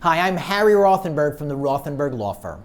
Hi, I'm Harry Rothenberg from the Rothenberg Law Firm.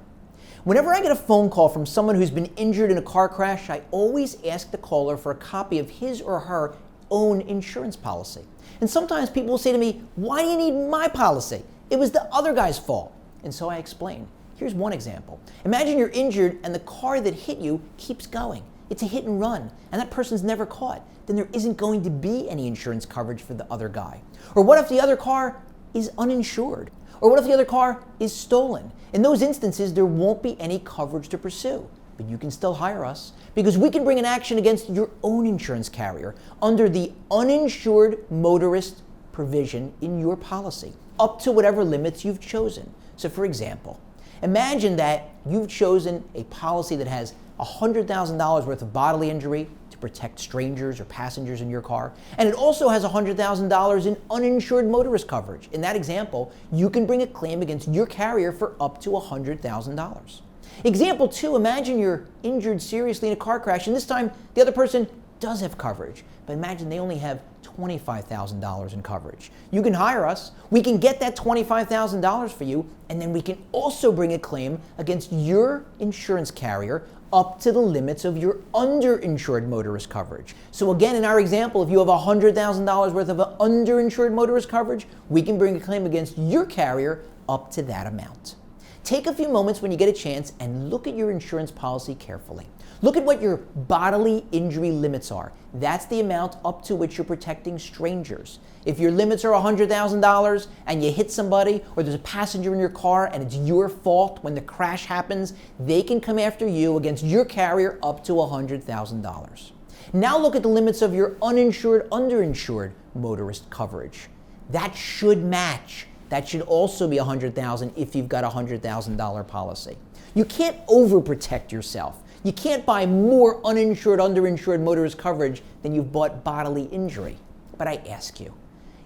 Whenever I get a phone call from someone who's been injured in a car crash, I always ask the caller for a copy of his or her own insurance policy. And sometimes people will say to me, "Why do you need my policy? It was the other guy's fault." And so I explain. Here's one example. Imagine you're injured and the car that hit you keeps going. It's a hit and run, and that person's never caught. Then there isn't going to be any insurance coverage for the other guy. Or what if the other car is uninsured? Or what if the other car is stolen? In those instances, there won't be any coverage to pursue. But you can still hire us because we can bring an action against your own insurance carrier under the uninsured motorist provision in your policy, up to whatever limits you've chosen. So for example, imagine that you've chosen a policy that has $100,000 worth of bodily injury to protect strangers or passengers in your car, and it also has $100,000 in uninsured motorist coverage. In that example, you can bring a claim against your carrier for up to $100,000. Example 2, imagine you're injured seriously in a car crash, and this time the other person does have coverage, but imagine they only have $25,000 in coverage. You can hire us, we can get that $25,000 for you, and then we can also bring a claim against your insurance carrier up to the limits of your underinsured motorist coverage. So again, in our example, if you have $100,000 worth of underinsured motorist coverage, we can bring a claim against your carrier up to that amount. Take a few moments when you get a chance and look at your insurance policy carefully. Look at what your bodily injury limits are. That's the amount up to which you're protecting strangers. If your limits are $100,000 and you hit somebody, or there's a passenger in your car and it's your fault when the crash happens, they can come after you against your carrier up to $100,000. Now look at the limits of your uninsured, underinsured motorist coverage. That should match. That should also be $100,000 if you've got a $100,000 policy. You can't overprotect yourself. You can't buy more uninsured, underinsured motorist coverage than you've bought bodily injury. But I ask you,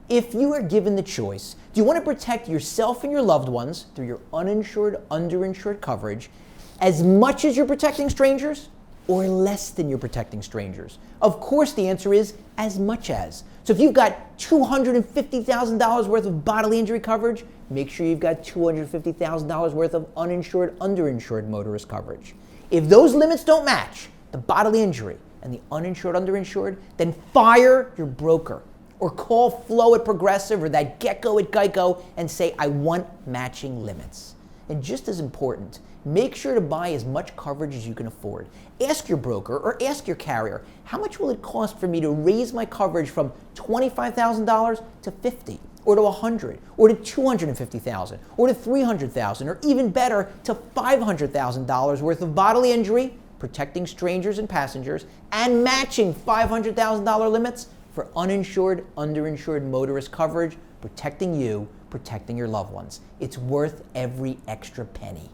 if you are given the choice, do you want to protect yourself and your loved ones through your uninsured, underinsured coverage as much as you're protecting strangers, or less than you're protecting strangers? Of course the answer is as much as. So if you've got $250,000 worth of bodily injury coverage, make sure you've got $250,000 worth of uninsured, underinsured motorist coverage. If those limits don't match, the bodily injury and the uninsured, underinsured, then fire your broker or call Flo at Progressive or that Gecko at Geico and say, "I want matching limits." And just as important, make sure to buy as much coverage as you can afford. Ask your broker or ask your carrier, how much will it cost for me to raise my coverage from $25,000 to $50,000 or to $100,000 or to $250,000 or to $300,000 or even better to $500,000 worth of bodily injury, protecting strangers and passengers, and matching $500,000 limits for uninsured, underinsured motorist coverage, protecting you, protecting your loved ones. It's worth every extra penny.